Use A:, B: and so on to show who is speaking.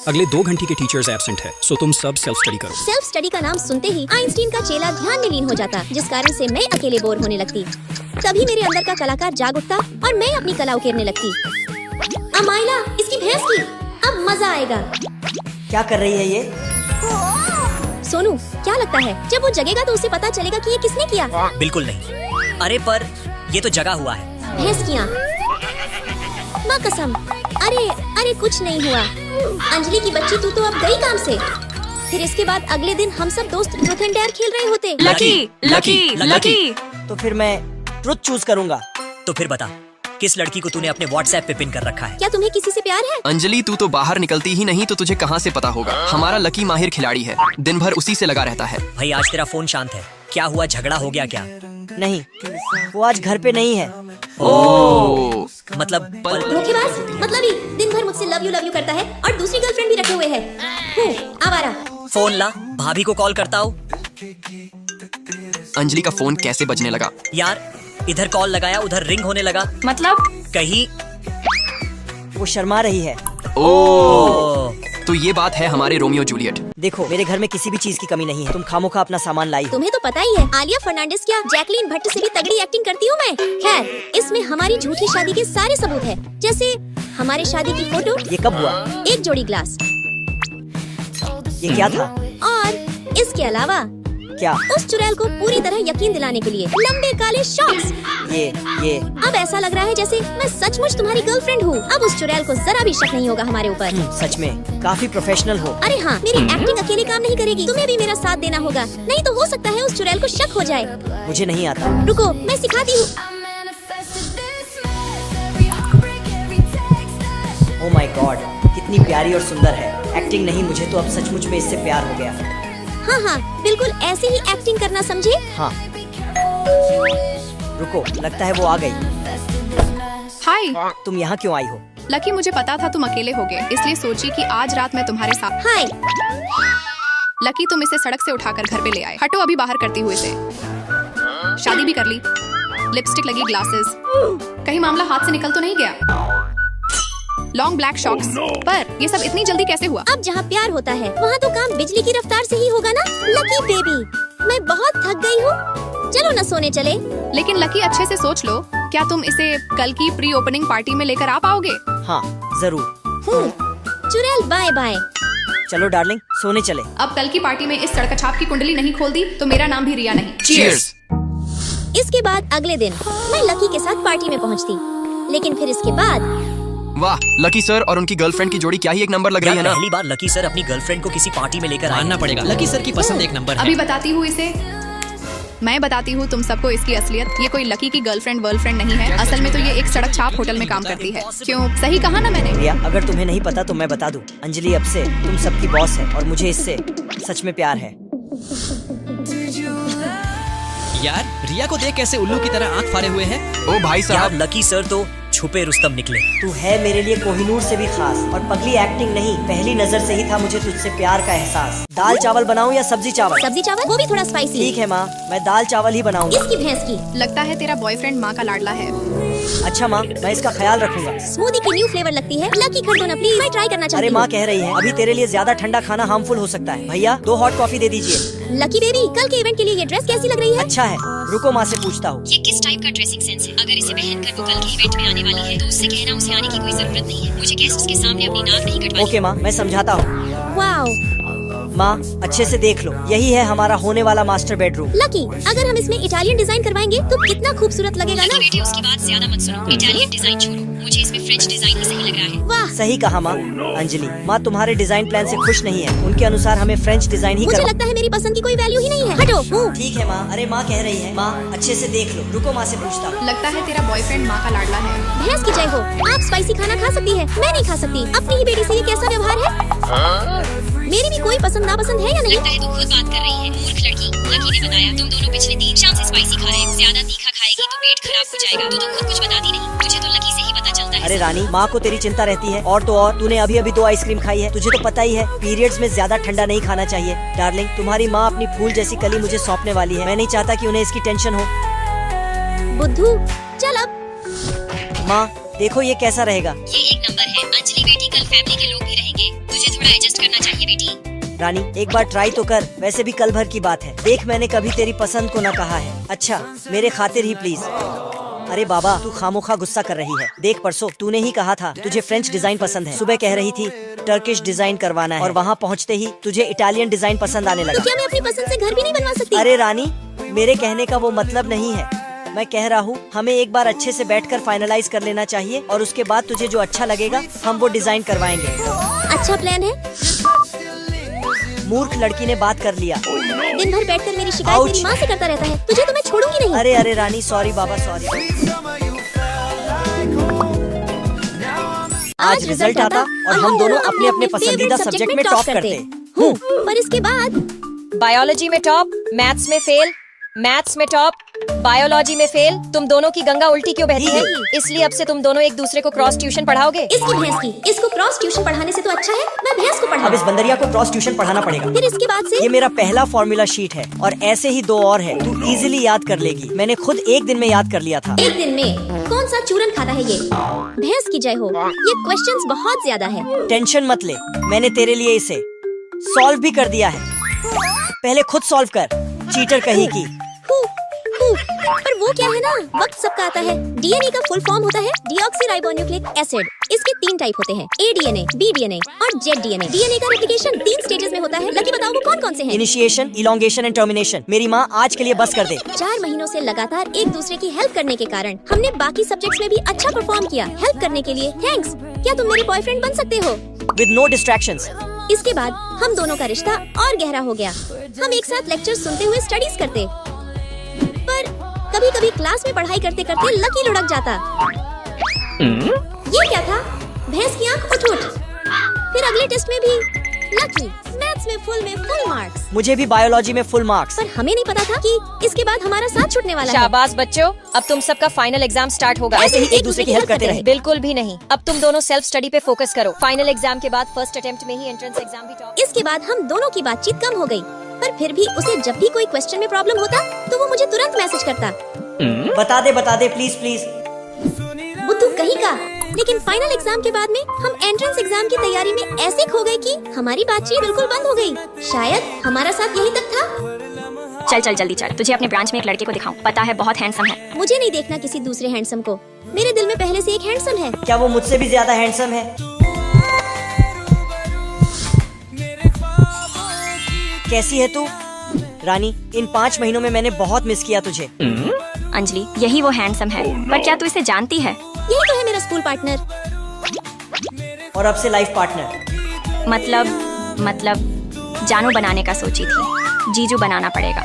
A: अगले 2 घंटे के टीचर्स एब्सेंट है, सो तुम सब सेल्फ स्टडी करो।
B: सेल्फ स्टडी का नाम सुनते ही आइंस्टीन का चेला ध्यान में लीन हो जाता, जिस कारण से मैं अकेले बोर होने लगती। तभी मेरे अंदर का कलाकार जाग उठता और मैं अपनी कला उकेरने लगती। अमाइला, इसकी भैंस की, अब मजा आएगा।
C: क्या कर रही है ये?
B: सोनू, क्या लगता है जब वो जगेगा तो उसे पता चलेगा कि ये किसने किया?
D: बिल्कुल नहीं। अरे पर ये तो जगा हुआ है।
B: भैंस की आँख। माँ कसम। अरे कुछ नहीं हुआ। अंजलि की बच्ची, तू तो अब गई काम से। फिर इसके बाद अगले दिन हम सब दोस्त ट्रूथ एंड डेयर खेल रहे होते।
D: लकी।
C: तो फिर मैं ट्रुथ चूज करूंगा।
D: तो फिर बता, किस लड़की को तूने अपने व्हाट्सएप पे पिन कर रखा है?
B: क्या तुम्हें किसी से प्यार है?
E: अंजलि, तू तो बाहर निकलती ही नहीं, तो तुझे कहाँ से पता होगा? हमारा लकी माहिर खिलाड़ी है, दिन भर उसी से लगा रहता है।
D: भाई आज तेरा फोन शांत है, क्या हुआ? झगड़ा हो गया क्या?
C: नहीं, वो आज घर पे नहीं है।
E: ओह,
D: मतलब
B: धोखेबाज, मतलब ही दिन भर मुझसे लव यू करता है और दूसरी गर्लफ्रेंड भी रखे हुए है। आवारा।
D: फोन ला, भाभी को कॉल करता हूँ।
E: अंजलि का फोन कैसे बजने लगा?
D: यार, इधर कॉल लगाया, उधर रिंग होने लगा।
F: मतलब
D: कहीं
C: वो शर्मा रही है।
D: ओ
E: तो ये बात है हमारे रोमियो जूलियट।
C: देखो, मेरे घर में किसी भी चीज की कमी नहीं है। तुम खामोखा अपना सामान लाई हो।
B: तुम्हें तो पता ही है, आलिया फर्नांडिस क्या जैकलीन भट्ट से भी तगड़ी एक्टिंग करती हूँ मैं। खैर, इसमें हमारी झूठी शादी के सारे सबूत है, जैसे हमारे शादी की फोटो,
C: ये कब हुआ?
B: एक जोड़ी ग्लास,
C: ये क्या था?
B: और इसके अलावा
C: क्या?
B: उस चुड़ैल को पूरी तरह यकीन दिलाने के लिए लंबे काले शॉक्स।
C: ये
B: अब ऐसा लग रहा है जैसे मैं सचमुच तुम्हारी गर्लफ्रेंड हूँ। अब उस चुड़ैल को जरा भी शक नहीं होगा हमारे ऊपर।
C: सच में काफी प्रोफेशनल हो।
B: अरे हाँ, मेरी एक्टिंग अकेले काम नहीं करेगी, तुम्हें भी मेरा साथ देना होगा, नहीं तो हो सकता है उस चुड़ैल को शक हो जाए।
C: मुझे नहीं आता।
B: रुको, मैं सिखाती हूँ।
C: ओह माय गॉड, कितनी प्यारी और सुंदर है। एक्टिंग नहीं, मुझे तो अब सचमुच में इससे प्यार हो गया।
B: हाँ, बिल्कुल ऐसे ही एक्टिंग करना, समझे?
C: हाँ। रुको, लगता है वो आ गई।
F: हाय
C: तुम यहाँ क्यों आई हो?
F: लकी, मुझे पता था तुम अकेले होगे, इसलिए सोची कि आज रात मैं तुम्हारे साथ।
B: हाय।
F: लकी, तुम इसे सड़क से उठाकर घर पे ले आए। हटो, अभी बाहर करती हूँ इसे। शादी भी कर ली, लिपस्टिक लगी, ग्लासेस, कहीं मामला हाथ से निकल तो नहीं गया? लॉन्ग ब्लैक शॉक्स, पर ये सब इतनी जल्दी कैसे हुआ?
B: अब जहाँ प्यार होता है वहाँ तो काम बिजली की रफ्तार से ही होगा ना। लकी बेबी, मैं बहुत थक गई हूँ, चलो न सोने चले।
F: लेकिन लकी, अच्छे से सोच लो, क्या तुम इसे कल की प्री ओपनिंग पार्टी में लेकर आ पाओगे?
C: हाँ, जरूर।
B: चुड़ैल बाय बाय।
C: चलो डार्लिंग, सोने चले।
F: अब कल की पार्टी में इस सड़कछाप की कुंडली नहीं खोल दी तो मेरा नाम भी रिया नहीं।
E: चीयर्स।
B: इसके बाद अगले दिन मैं लकी के साथ पार्टी में पहुँचती, लेकिन फिर इसके बाद
E: वाह, लकी सर और उनकी गर्लफ्रेंड की जोड़ी क्या ही एक नंबर लग रही है ना।
D: पहली बार लकी सर अपनी गर्लफ्रेंड को किसी पार्टी में लेकर
G: मानना पड़ेगा, लकी सर की पसंद एक नंबर है।
F: अभी बताती हूँ इसे, मैं बताती हूँ तुम सबको इसकी असलियत। ये कोई लकी की गर्लफ्रेंड वर्लफ्रेंड नहीं है, असल में तो ये एक सड़क छाप होटल में काम करती है। क्यों, सही कहा ना मैंने?
C: रिया, अगर तुम्हें नहीं पता तो मैं बता दूं, अंजलि अब से तुम सबकी बॉस है और मुझे इससे सच में प्यार है।
G: यार, रिया को देख कैसे उल्लू की तरह आंख फाड़े हुए है।
E: ओ भाई
D: यार,
E: साहब,
D: लकी सर तो छुपे रुस्तम निकले।
C: तू है मेरे लिए कोहिनूर से भी खास, और पगली एक्टिंग नहीं, पहली नजर से ही था मुझे तुझसे प्यार का एहसास। दाल चावल बनाऊं या सब्जी चावल?
B: सब्जी चावल, वो भी थोड़ा स्पाइसी।
C: ठीक है माँ, मैं दाल चावल ही बनाऊंगा।
B: इसकी भैंस की।
F: लगता है तेरा बॉयफ्रेंड माँ का लाडला है।
C: अच्छा माँ, मैं इसका ख्याल रखूंगा।
B: स्मूदी की न्यू फ्लेवर लगती है, लकी कर दो ना प्लीज, मैं ट्राई करना चाहती
C: अरे
B: हूँ।
C: माँ कह रही है, अभी तेरे लिए ज्यादा ठंडा खाना हार्मफुल हो सकता है। भैया 2 हॉट कॉफी दे दीजिए।
B: लकी बेबी, कल के इवेंट के लिए ये ड्रेस कैसी लग रही है?
C: अच्छा है, रुको माँ से पूछता हूँ।
H: ये किस टाइप का ड्रेसिंग सेंस है? अगर इसे पहनकर वो कल के इवेंट में आने वाली है तो उससे कहना उसे आने की कोई जरूरत नहीं है। मुझे गेस्ट के सामने अपनी नाक नहीं कटवानी।
C: ओके माँ, मैं समझाता हूँ।
B: वाओ
C: माँ, अच्छे से देख लो, यही है हमारा होने वाला मास्टर बेडरूम।
B: लकी, अगर हम इसमें इटालियन डिजाइन करवाएंगे तो कितना खूबसूरत लगेगा ना।
H: बेटे, उसकी बात ज्यादा मत सुनो, इटालियन डिजाइन छोड़ो, मुझे इसमें फ्रेंच डिजाइन ही सही लग रहा है।
B: वाह,
C: सही कहा माँ। अंजलि, माँ तुम्हारे डिजाइन प्लान से खुश नहीं है, उनके अनुसार हमें फ्रेंच डिजाइन ही
B: मुझे
C: करवा।
B: लगता है मेरी पसंद की कोई वैल्यू ही नहीं है। हटो।
C: ठीक है माँ। अरे माँ कह रही है। माँ अच्छे से देख लो, रुको माँ से पूछता हूँ।
F: लगता है तेरा बॉयफ्रेंड माँ का लाडला है।
B: भैंस की जय हो, आप स्पाइसी खाना खा सकती है, मैं नहीं खा सकती। अपनी ही बेटी से ये कैसा व्यवहार है? मेरी भी कोई पसंद नापसंद है या नहीं?
H: लगता है तू खुद बात कर रही है, मूर्ख लड़की। लकी ने बताया तुम दोनों पिछले 3 शाम से स्पाइसी खा रहे हो। ज्यादा तीखा खाएगी तो पेट खराब हो जाएगा। तू तो खुद कुछ बताती नहीं, मुझे तो लकी से ही पता चलता है।
C: अरे रानी, माँ को तेरी चिंता रहती है, और तो और तूने अभी 2 आइसक्रीम खाई है। तुझे तो पता ही है पीरियड्स में ज्यादा ठंडा नहीं खाना चाहिए। डार्लिंग, तुम्हारी माँ अपनी फूल जैसी कली मुझे सौंपने वाली है। मैं नहीं चाहता कि उन्हें इसकी टेंशन हो।
B: बुद्धू, चल अब।
C: माँ, देखो ये कैसा रहेगा।
H: ये एक नंबर है। अंजलि बेटी, कल फैमिली के लोग भी रहेंगे, तुझे थोड़ा एडजस्ट करना चाहिए बेटी।
C: रानी एक बार ट्राई तो कर, वैसे भी कल भर की बात है। देख मैंने कभी तेरी पसंद को न कहा है। अच्छा मेरे खातिर ही प्लीज। अरे बाबा तू खामोखा गुस्सा कर रही है। देख परसों तूने ही कहा था तुझे फ्रेंच डिजाइन पसंद है, सुबह कह रही थी टर्किश डिजाइन करवाना है और वहाँ पहुँचते ही तुझे इटालियन डिजाइन पसंद आने
B: तो
C: लगा।
B: क्या मैं अपनी पसंद से घर भी नहीं बनवा सकती?
C: अरे रानी मेरे कहने का वो मतलब नहीं है। मैं कह रहा हूँ हमें एक बार अच्छे से बैठकर फाइनलाइज कर लेना चाहिए और उसके बाद तुझे जो अच्छा लगेगा हम वो डिजाइन करवाएंगे।
B: अच्छा प्लान है।
C: मूर्ख लड़की ने बात कर लिया।
B: दिन भर बैठकर मेरी शिकायत मेरी माँ से करता रहता है। तुझे तो मैं छोड़ूंगी नहीं।
C: अरे अरे रानी सॉरी बाबा सॉरी। आज रिजल्ट आता और हम दोनों अपने अपने पसंदीदा सब्जेक्ट में टॉप करते।
B: पर इसके बाद
I: बायोलॉजी में टॉप, मैथ्स में फेल, मैथ्स में टॉप, बायोलॉजी में फेल। तुम दोनों की गंगा उल्टी क्यों बहती है? इसलिए अब से तुम दोनों एक दूसरे को क्रॉस ट्यूशन पढ़ाओगे।
B: इसकी भैंस की, इसको क्रॉस ट्यूशन पढ़ाने से तो अच्छा है मैं भैंस को पढ़ा।
C: अब इस बंदरिया को क्रॉस ट्यूशन पढ़ाना पड़ेगा।
B: फिर इसके बाद से
C: ये मेरा पहला फॉर्मूला शीट है और ऐसे ही 2 और है। तू इजीली याद कर लेगी। मैंने खुद एक दिन में याद कर लिया था।
B: एक दिन में कौन सा चूरन खाता है ये? भैंस की जय हो। ये क्वेश्चंस बहुत ज्यादा है।
C: टेंशन मत ले, मैंने तेरे लिए इसे सॉल्व भी कर दिया है। पहले खुद सॉल्व कर, चीटर कहीं की।
B: पर वो क्या है ना, वक्त सबका आता है। डीएनए का फुल फॉर्म होता है डीऑक्सीराइबोन्यूक्लिक एसिड। इसके 3 टाइप होते हैं, ए डीएनए, बी डीएनए और जेड डीएनए। डीएनए का रेप्लिकेशन 3 स्टेजेस में होता है। लकी बताओ वो कौन कौन से हैं?
C: Initiation, elongation and termination. मेरी माँ आज के लिए बस कर दे।
B: 4 महीनों से लगातार एक दूसरे की हेल्प करने के कारण हमने बाकी सब्जेक्ट्स में भी अच्छा परफॉर्म किया। हेल्प करने के लिए थैंक्स। क्या तुम मेरे बॉयफ्रेंड बन सकते हो?
C: With no distractions.
B: इसके बाद हम दोनों का रिश्ता और गहरा हो गया। हम एक साथ लेक्चर सुनते हुए स्टडीज करते। पर कभी कभी क्लास में पढ़ाई करते करते लकी लुढ़क जाता। ये क्या था? भैंस की आंख उठ उठ। फिर अगले टेस्ट में भी लकी। मैथ्स में फुल मार्क्स।
C: मुझे भी बायोलॉजी में फुल मार्क्स।
B: पर हमें नहीं पता था कि इसके बाद हमारा साथ छूटने वाला है।
I: शाबाश बच्चों, अब तुम सबका फाइनल एग्जाम स्टार्ट होगा।
C: ऐसे ही एक दूसरे की हेल्प करते रहे।
I: बिल्कुल भी नहीं, अब तुम दोनों सेल्फ स्टडी पे फोकस करो। फाइनल एग्जाम के बाद फर्स्ट अटेम्प्ट में ही एंट्रेंस एग्जाम भी टॉप।
B: इसके बाद हम दोनों की बातचीत कम हो गई, पर फिर भी उसे जब भी कोई क्वेश्चन में प्रॉब्लम होता तो वो मुझे तुरंत मैसेज करता।
C: बता दे प्लीज प्लीज।
B: बुद्धू कहीं का। लेकिन फाइनल एग्जाम के बाद में हम एंट्रेंस एग्जाम की तैयारी में ऐसे खो गए कि हमारी बातचीत बिल्कुल बंद हो गई। शायद हमारा साथ यही तक था।
H: चल जल्दी चल, तुझे अपने ब्रांच में एक लड़के को दिखाऊं। पता है बहुत हैंडसम है।
B: मुझे नहीं देखना किसी दूसरे हैंडसम को। मेरे दिल में पहले से एक हैंडसम है।
C: क्या वो मुझसे भी ज्यादा हैंडसम है? कैसी है तू? रानी इन 5 महीनों में मैंने बहुत मिस किया तुझे।
H: अंजलि यही वो हैंडसम है, पर क्या तू इसे जानती है?
B: यही तो है मेरा स्कूल पार्टनर।
C: और अब से लाइफ पार्टनर।
H: मतलब जानू बनाने का सोची थी, जीजू बनाना पड़ेगा।